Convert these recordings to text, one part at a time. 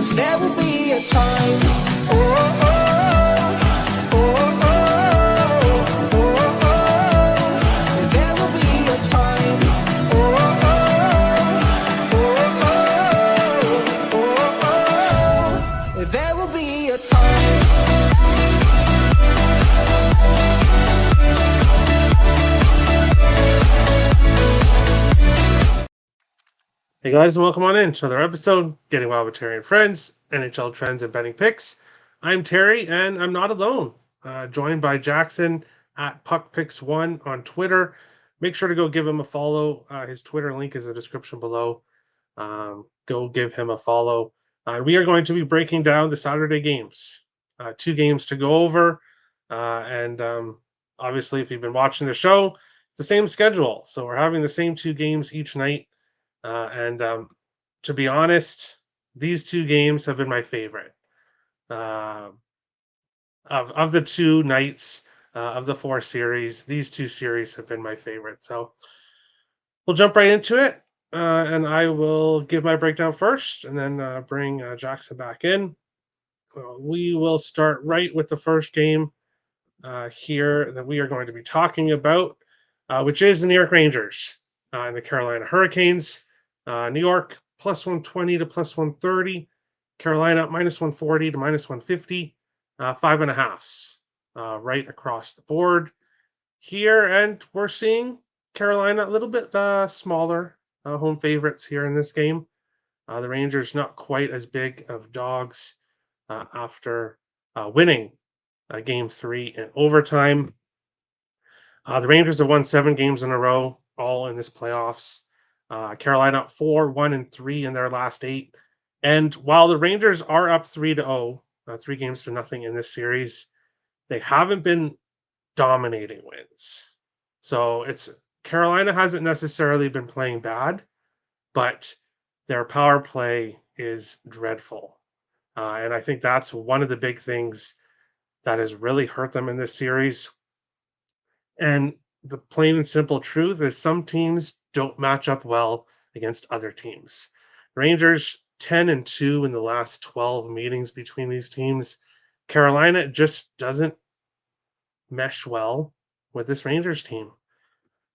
'cause there will be a time. Oh, oh, oh, oh, oh, oh, oh. There will be a time. Oh, oh, oh, oh, oh, oh. There will be a time. Hey guys, and welcome on in to another episode, Getting Wild with Terry and Friends, NHL Trends and Betting Picks. I'm Terry, and I'm not alone. Joined by Jackson at PuckPicks1 on Twitter. Make sure to go give him a follow. His Twitter link is in the description below. Go give him a follow. We are going to be breaking down the Saturday games. 2 games to go over. And obviously, if you've been watching the show, it's the same schedule. So we're having the same 2 games each night. To be honest, these 2 games have been my favorite. Of the 2 nights of the 4 series, these 2 series have been my favorite. So we'll jump right into it, and I will give my breakdown first, and then bring Jackson back in. We will start right with the first game here that we are going to be talking about, which is the New York Rangers and the Carolina Hurricanes. New York plus 120 to plus 130. Carolina minus 140 to minus 150. 5.5s right across the board here. And we're seeing Carolina a little bit smaller home favorites here in this game. The Rangers not quite as big of dogs after winning game 3 in overtime. The Rangers have won 7 games in a row, all in this playoffs. Carolina 4-1-3 in their last 8. And while the Rangers are up 3-0, 3 games to nothing in this series, they haven't been dominating wins. So Carolina hasn't necessarily been playing bad, but their power play is dreadful. And I think that's one of the big things that has really hurt them in this series. And the plain and simple truth is some teams don't match up well against other teams. Rangers 10-2 in the last 12 meetings between these teams. Carolina just doesn't mesh well with this Rangers team.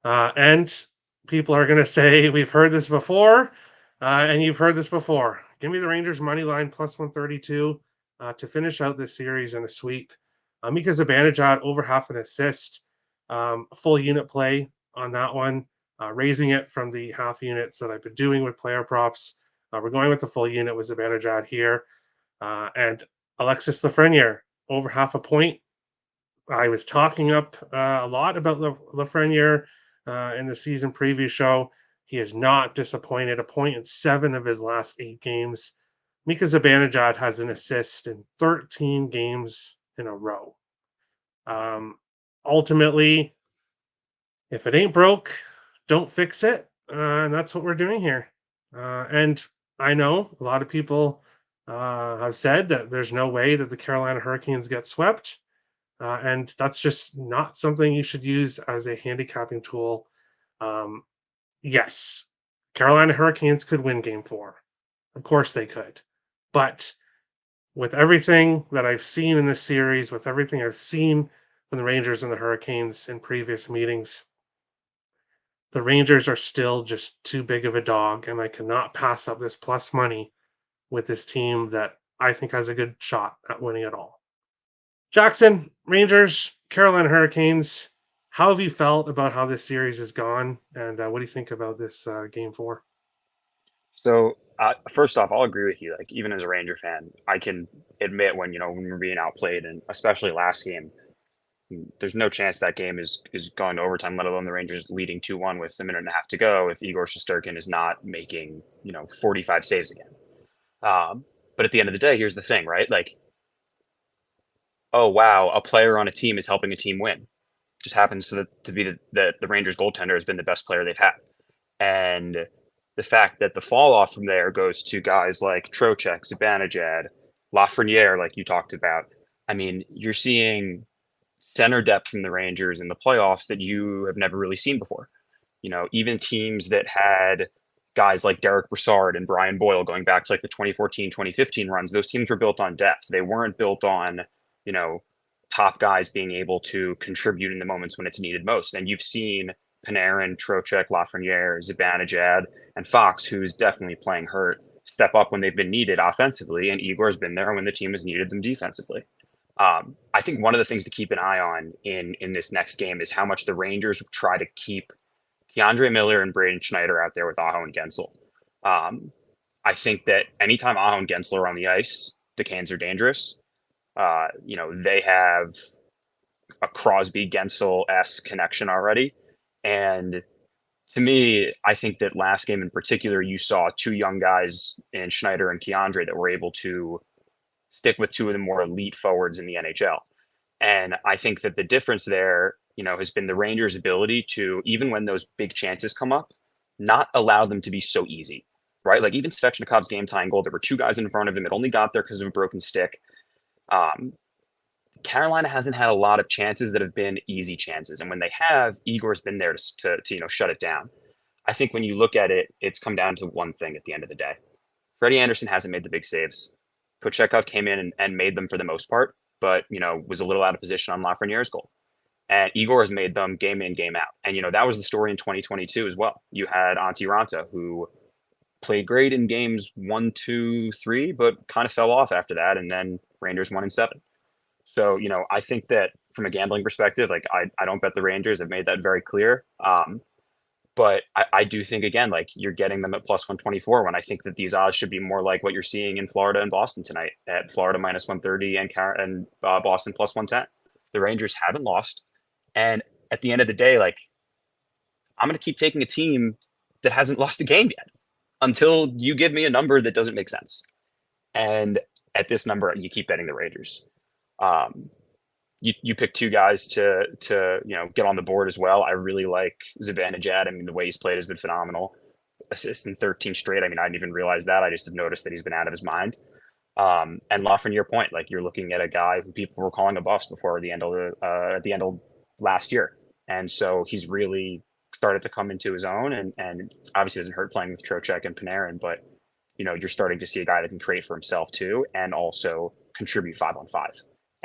And people are going to say, we've heard this before, and you've heard this before. Give me the Rangers money line plus 132 to finish out this series in a sweep. Mika Zibanejad over half an assist. Full unit play on that one, raising it from the half units that I've been doing with player props. We're going with the full unit with Zibanejad here. And Alexis Lafreniere, over half a point. I was talking up a lot about Lafreniere in the season preview show. He has not disappointed, a point in 7 of his last 8 games. Mika Zibanejad has an assist in 13 games in a row. Ultimately, if it ain't broke, don't fix it. And that's what we're doing here. And I know a lot of people have said that there's no way that the Carolina Hurricanes get swept. And that's just not something you should use as a handicapping tool. Yes, Carolina Hurricanes could win game 4. Of course they could. But with everything that I've seen in this series, with everything I've seen from the Rangers and the Hurricanes in previous meetings, the Rangers are still just too big of a dog, and I cannot pass up this plus money with this team that I think has a good shot at winning it all. Jackson, Rangers, Carolina Hurricanes, how have you felt about how this series has gone, and what do you think about this game 4? So first off, I'll agree with you. Like, even as a Ranger fan, I can admit when we're being outplayed, and especially last game, there's no chance that game is going to overtime, let alone the Rangers leading 2-1 with a minute and a half to go if Igor Shesterkin is not making 45 saves again. But at the end of the day, here's the thing, right? Like, oh wow, a player on a team is helping a team win. Just happens to be the Rangers goaltender has been the best player they've had, and the fact that the fall off from there goes to guys like Trocheck, Zibanejad, Lafreniere, like you talked about. I mean, you're seeing center depth from the Rangers in the playoffs that you have never really seen before. Even teams that had guys like Derek Brassard and Brian Boyle going back to like the 2014, 2015 runs, those teams were built on depth. They weren't built on, top guys being able to contribute in the moments when it's needed most. And you've seen Panarin, Trocheck, Lafreniere, Zibanejad, and Fox, who's definitely playing hurt, step up when they've been needed offensively, and Igor's been there when the team has needed them defensively. I think one of the things to keep an eye on in this next game is how much the Rangers try to keep Keandre Miller and Braden Schneider out there with Aho and Gensel. I think that anytime Aho and Gensel are on the ice, the Canes are dangerous. They have a Crosby Gensel-esque connection already. And to me, I think that last game in particular, you saw two young guys in Schneider and Keandre that were able to stick with two of the more elite forwards in the NHL. And I think that the difference there, has been the Rangers' ability to, even when those big chances come up, not allow them to be so easy, right? Like even Svechnikov's game-tying goal, there were two guys in front of him. It only got there because of a broken stick. Carolina hasn't had a lot of chances that have been easy chances. And when they have, Igor's been there to shut it down. I think when you look at it, it's come down to one thing at the end of the day. Freddie Anderson hasn't made the big saves. Kochetkov came in and made them for the most part, but, was a little out of position on Lafreniere's goal. And Igor has made them game in, game out. And, that was the story in 2022 as well. You had Antti Ranta, who played great in games 1, 2, 3, but kind of fell off after that. And then Rangers won in 7. So, I think that from a gambling perspective, like I don't bet the Rangers. I've made that very clear. But I do think, again, like you're getting them at plus 124 when I think that these odds should be more like what you're seeing in Florida and Boston tonight at Florida minus 130 and Boston plus 110. The Rangers haven't lost. And at the end of the day, like I'm going to keep taking a team that hasn't lost a game yet until you give me a number that doesn't make sense. And at this number, you keep betting the Rangers. You pick two guys to get on the board as well. I really like Zibanejad. I mean, the way he's played has been phenomenal. Assist in 13 straight. I mean, I didn't even realize that. I just have noticed that he's been out of his mind. And Lafreniere point, like you're looking at a guy who people were calling a bust before the end of last year, and so he's really started to come into his own. And obviously doesn't hurt playing with Trocheck and Panarin, but you're starting to see a guy that can create for himself too, and also contribute 5-on-5.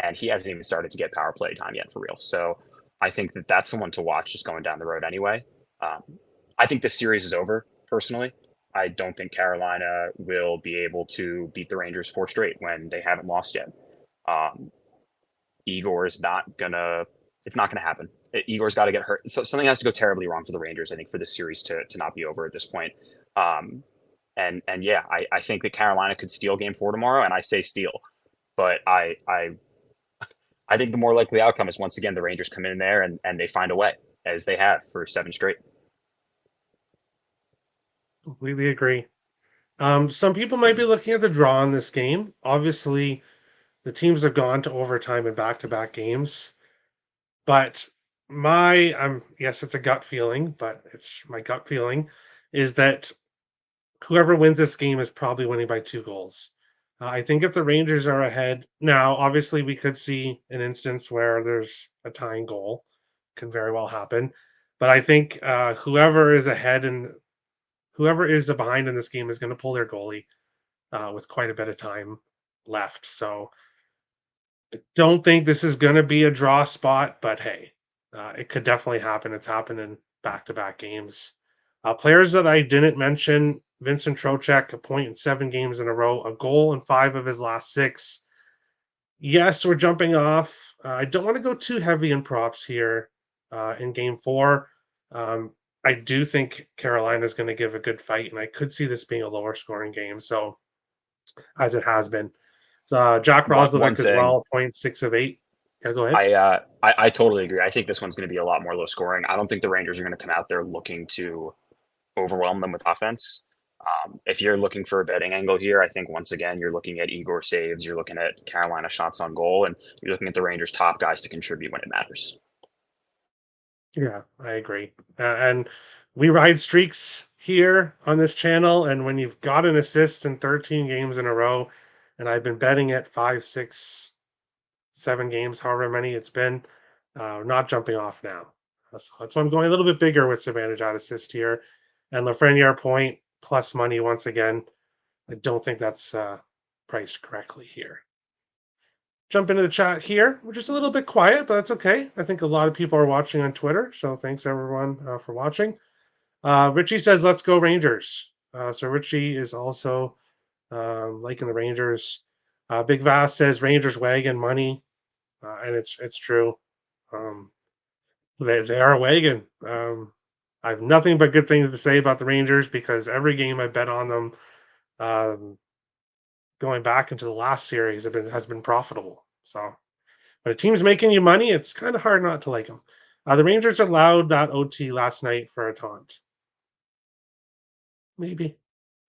And he hasn't even started to get power play time yet for real. So I think that that's someone to watch just going down the road anyway. I think this series is over personally. I don't think Carolina will be able to beat the Rangers 4 straight when they haven't lost yet. Igor is not gonna. It's not gonna happen. Igor's got to get hurt. So something has to go terribly wrong for the Rangers, I think, for this series to not be over at this point. And yeah, I think that Carolina could steal Game 4 tomorrow, and I say steal, but I think the more likely outcome is once again the Rangers come in there and they find a way, as they have for 7 straight. Completely agree. Some people might be looking at the draw in this game. Obviously, the teams have gone to overtime in back-to-back games. But yes, it's a gut feeling, but it's my gut feeling is that whoever wins this game is probably winning by 2 goals. I think if the Rangers are ahead now, obviously we could see an instance where there's a tying goal, can very well happen. But I think whoever is ahead and whoever is behind in this game is going to pull their goalie with quite a bit of time left. So I don't think this is going to be a draw spot, but hey, it could definitely happen. It's happened in back-to-back games. Players that I didn't mention, Vincent Trocheck, a point in 7 games in a row, a goal in 5 of his last 6. Yes, we're jumping off. I don't want to go too heavy in props here in Game 4. I do think Carolina is going to give a good fight, and I could see this being a lower scoring game. So, as it has been, Jack Roslovic as well, 0.6 of 8. Yeah, go ahead. I totally agree. I think this one's going to be a lot more low scoring. I don't think the Rangers are going to come out there looking to overwhelm them with offense. If you're looking for a betting angle here, I think once again you're looking at Igor saves, you're looking at Carolina shots on goal, and you're looking at the Rangers' top guys to contribute when it matters. Yeah, I agree. And we ride streaks here on this channel, and when you've got an assist in 13 games in a row, and I've been betting it 5, 6, 7 games, however many it's been, not jumping off now. So that's why I'm going a little bit bigger with Zibanejad assist here. And Lafreniere point, plus money once again. I don't think that's priced correctly here. Jump into the chat here, which is a little bit quiet, but that's okay. I think a lot of people are watching on Twitter, so thanks everyone for watching. Richie says, let's go Rangers. So Richie is also liking the Rangers. Big Vass says Rangers wagon money, and it's true. They are a wagon. I have nothing but good things to say about the Rangers because every game I bet on them, going back into the last series, has been profitable. So when a team's making you money, it's kind of hard not to like them. The Rangers allowed that OT last night for a taunt. Maybe.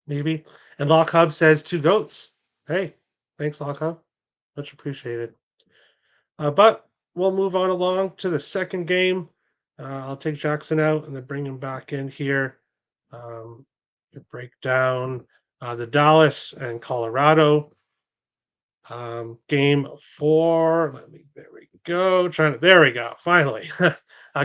And Lock Hub says 2 goats. Hey, thanks, Lock Hub. Much appreciated. But we'll move on along to the second game. I'll take Jackson out and then bring him back in here to break down the Dallas and Colorado game 4. There we go. There we go. Finally,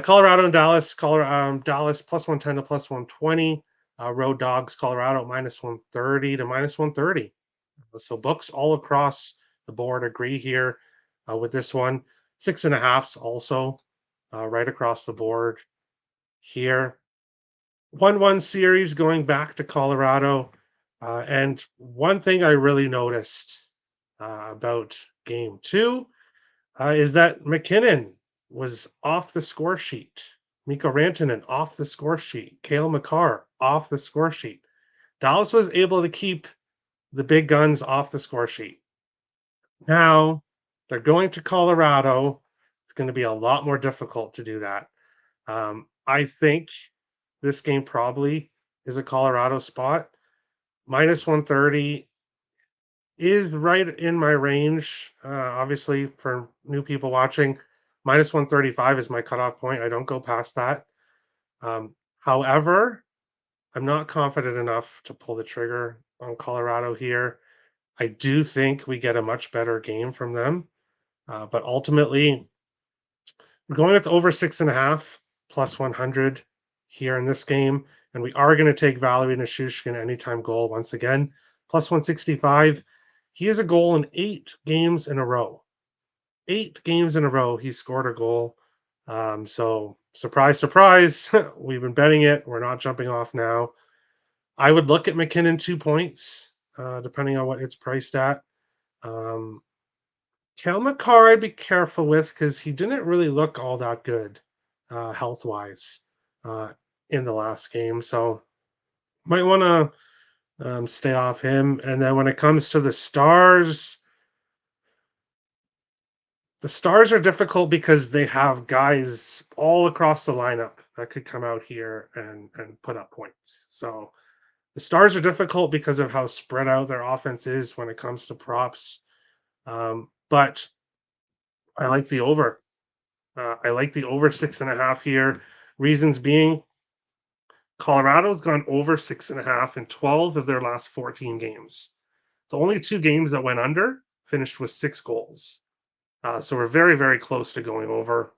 Colorado and Dallas. Dallas plus 110 to plus 120. Road Dogs, Colorado minus 130 to minus 130. So books all across the board agree here with this one. 6.5s also right across the board here. 1-1 series going back to Colorado. And one thing I really noticed about game 2 is that McKinnon was off the score sheet. Mikko Rantanen off the score sheet. Cale Makar off the score sheet. Dallas was able to keep the big guns off the score sheet. Now they're going to Colorado. It's going to be a lot more difficult to do that. I think this game probably is a Colorado spot. Minus 130 is right in my range. Obviously, for new people watching, minus 135 is my cutoff point. I don't go past that. However, I'm not confident enough to pull the trigger on Colorado here. I do think we get a much better game from them. But ultimately, we're going with over 6.5 plus 100 here in this game. And we are going to take Valerie Nichushkin anytime goal once again. Plus 165. He has a goal in 8 games in a row. 8 games in a row, he scored a goal. So surprise, surprise. We've been betting it. We're not jumping off now. I would look at McKinnon 2 points, depending on what it's priced at. Cale Makar, I'd be careful with because he didn't really look all that good health-wise in the last game. So might want to stay off him. And then when it comes to the Stars are difficult because they have guys all across the lineup that could come out here and put up points. So the Stars are difficult because of how spread out their offense is when it comes to props. But I like the over. I like the over 6.5 here. Reasons being, Colorado's gone over 6.5 in 12 of their last 14 games. The only 2 games that went under finished with 6 goals. So we're very, very close to going over.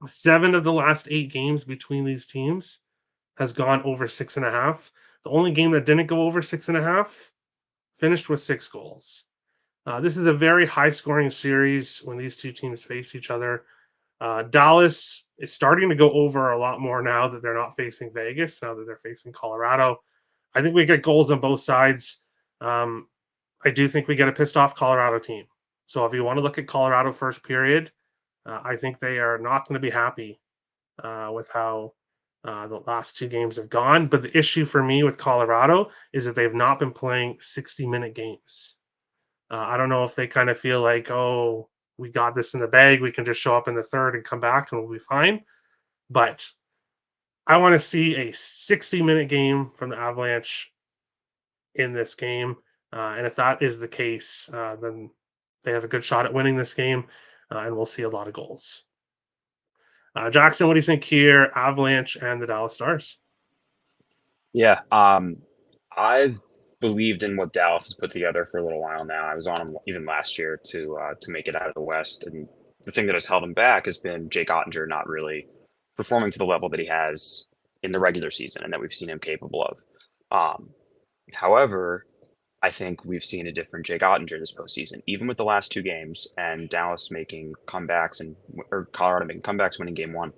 7 of the last 8 games between these teams has gone over 6.5. The only game that didn't go over 6.5 finished with 6 goals. This is a very high-scoring series when these two teams face each other. Dallas is starting to go over a lot more now that they're not facing Vegas, now that they're facing Colorado. I think we get goals on both sides. I do think we get a pissed-off Colorado team. So if you want to look at Colorado first period, I think they are not going to be happy with how the last 2 games have gone. But the issue for me with Colorado is that they've not been playing 60-minute games. I don't know if they kind of feel like, oh, we got this in the bag. We can just show up in the third and come back and we'll be fine. But I want to see a 60-minute game from the Avalanche in this game. And if that is the case, then they have a good shot at winning this game, and we'll see a lot of goals. Jackson, what do you think here? Avalanche and the Dallas Stars. Yeah, I've believed in what Dallas has put together for a little while now. I was on them even last year to make it out of the West, and the thing that has held him back has been Jake Ottinger not really performing to the level that he has in the regular season and that we've seen him capable of. However, I think we've seen a different Jake Ottinger this postseason, even with the last two games and Dallas making comebacks or Colorado making comebacks, winning game one.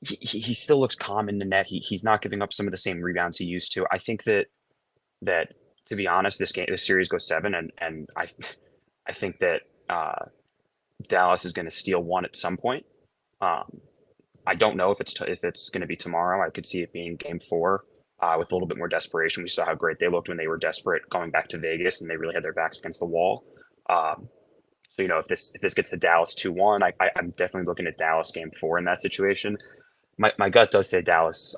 He still looks calm in the net. He's not giving up some of the same rebounds he used to. I think that to be honest, this series goes seven, and I think that Dallas is going to steal one at some point. Um, I don't know if it's going to be tomorrow. I could see it being game four with a little bit more desperation. We saw how great they looked when they were desperate going back to Vegas, and they really had their backs against the wall. So if this gets to Dallas 2-1, I'm definitely looking at Dallas game four in that situation. My gut does say Dallas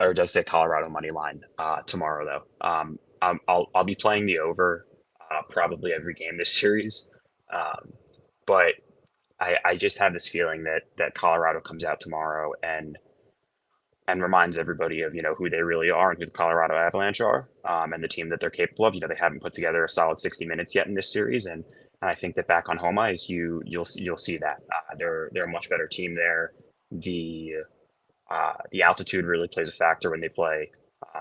or does say Colorado money line tomorrow though. I'll be playing the over probably every game this series, but I just have this feeling that Colorado comes out tomorrow and reminds everybody of who they really are and who the Colorado Avalanche are, and the team that they're capable of. They haven't put together a solid 60 minutes yet in this series, and I think that back on home ice, you'll see that they're a much better team there. The altitude really plays a factor when they play.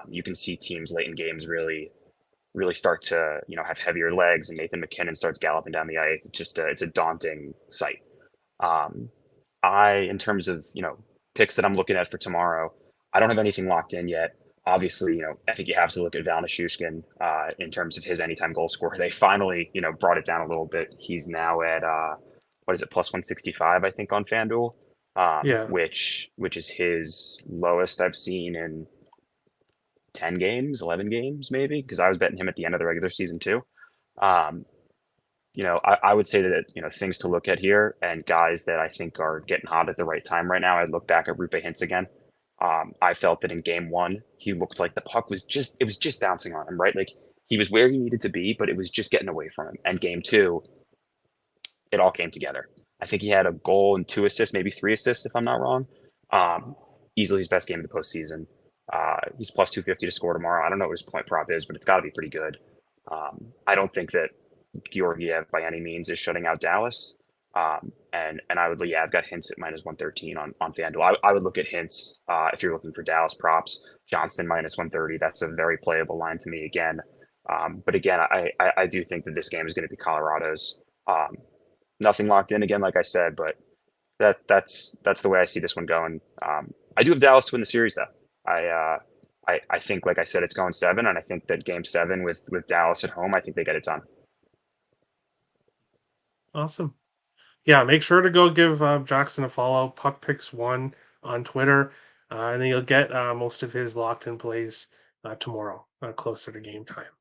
You can see teams late in games really start to have heavier legs, and Nathan McKinnon starts galloping down the ice. It's a daunting sight. In terms of picks that I'm looking at for tomorrow, I don't have anything locked in yet. Obviously, I think you have to look at Val Nichushkin in terms of his anytime goal score. They finally brought it down a little bit. He's now at what is it, plus 165, I think, on FanDuel. Yeah. Which is his lowest I've seen in 10 games, 11 games, maybe, because I was betting him at the end of the regular season too. I would say that, things to look at here and guys that I think are getting hot at the right time right now. I'd look back at Rupe Hintz again. I felt that in game one, he looked like the puck was just bouncing on him, right? Like he was where he needed to be, but it was just getting away from him. And game two, it all came together. I think he had a goal and 2 assists, maybe 3 assists, if I'm not wrong. Easily his best game of the postseason. He's plus 250 to score tomorrow. I don't know what his point prop is, but it's got to be pretty good. I don't think that Georgiev by any means is shutting out Dallas. And I've got Hintz at minus 113 on FanDuel. I would look at Hintz if you're looking for Dallas props. Johnston minus 130. That's a very playable line to me again. But again, I do think that this game is going to be Colorado's. Nothing locked in again, like I said, but that's the way I see this one going. I do have Dallas to win the series though. I think, like I said, it's going 7, and I think that game 7 with Dallas at home, I think they get it done. Awesome. Yeah, make sure to go give Jackson a follow. Puck Picks 1 on Twitter, and then you'll get most of his locked in plays tomorrow, closer to game time.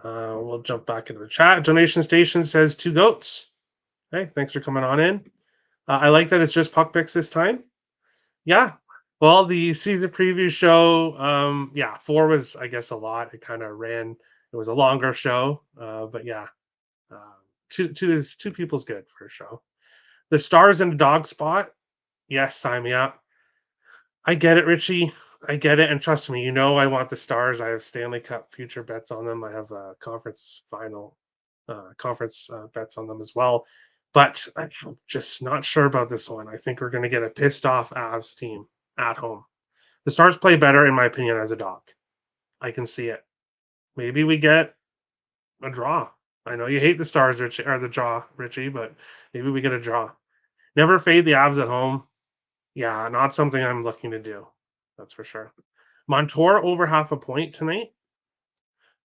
We'll jump back into the chat. Donation Station says 2 goats. Hey, thanks for coming on in. I like that it's just Puck Picks this time. Yeah. Well, the season preview show, 4 was, I guess, a lot. It kind of ran. It was a longer show, but yeah. Two people's good for a show. The Stars in the dog spot. Yes, sign me up. I get it, Richie. I get it, and trust me, I want the Stars. I have Stanley Cup future bets on them. I have conference final bets on them as well. But I'm just not sure about this one. I think we're going to get a pissed off Avs team at home. The Stars play better, in my opinion, as a dog. I can see it. Maybe we get a draw. I know you hate the Stars, Richie, or the draw, Richie, but maybe we get a draw. Never fade the Avs at home. Yeah, not something I'm looking to do. That's for sure. Montour over 0.5 point tonight.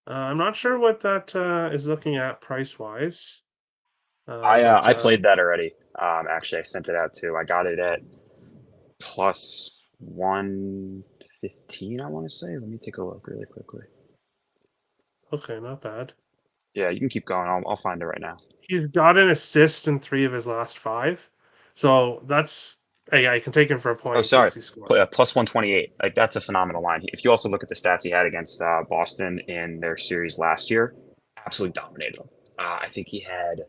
I'm not sure what that is looking at price-wise. I played that already. Actually, I sent it out too. I got it at plus 115, I want to say. Let me take a look really quickly. Okay, not bad. Yeah, you can keep going. I'll find it right now. He's got an assist in 3 of his last 5. So that's... Hey, I can take him for a point. Oh, sorry. Plus 128. Like, that's a phenomenal line. If you also look at the stats he had against Boston in their series last year, absolutely dominated them. I think he had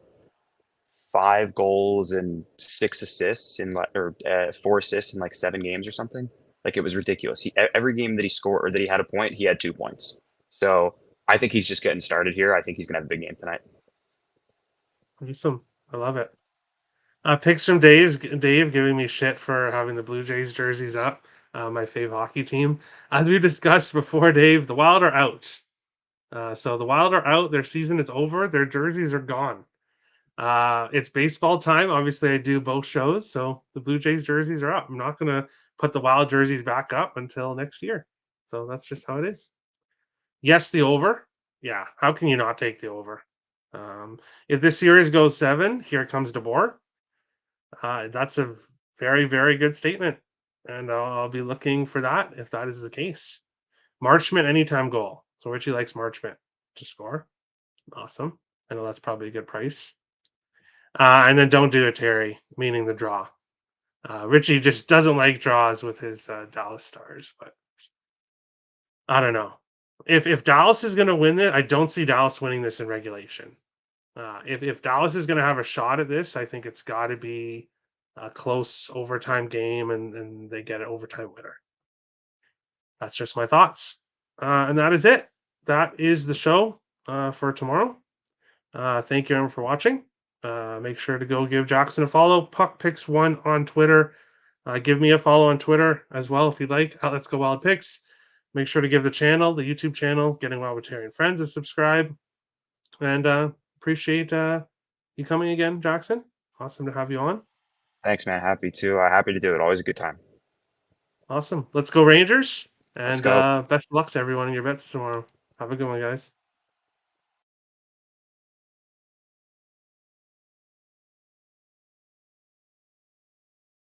5 goals and 6 assists or 4 assists in like 7 games or something. Like, it was ridiculous. Every game that he scored or that he had a point, he had 2 points. So I think he's just getting started here. I think he's gonna have a big game tonight. Awesome. I love it. Picks from Dave giving me shit for having the Blue Jays jerseys up. my fave hockey team. As we discussed before, Dave, the Wild are out. So the Wild are out. Their season is over. Their jerseys are gone. It's baseball time. Obviously, I do both shows, so the Blue Jays jerseys are up. I'm not going to put the Wild jerseys back up until next year. So that's just how it is. Yes, the over. Yeah, how can you not take the over? If this series goes 7, here comes DeBoer. That's a very, very good statement, and I'll be looking for that if that is the case. Marchment anytime goal. So Richie likes Marchment to score. Awesome. I know that's probably a good price. And then don't do a Terry, meaning the draw. Richie just doesn't like draws with his Dallas Stars, but I don't know. If Dallas is going to win it, I don't see Dallas winning this in regulation. If Dallas is going to have a shot at this, I think it's got to be a close overtime game, and they get an overtime winner. That's just my thoughts, and that is it. That is the show for tomorrow. Thank you everyone for watching. Make sure to go give Jackson a follow. PuckPicks1 on Twitter. Give me a follow on Twitter as well if you'd like. Let's Go Wild Picks. Make sure to give the YouTube channel, Getting Wild with Terry and Friends, a subscribe. And appreciate you coming again, Jackson. Awesome to have you on. Thanks, man. Happy to do it. Always a good time. Awesome. Let's go Rangers. And go. best of luck to everyone in your bets tomorrow. Have a good one, guys.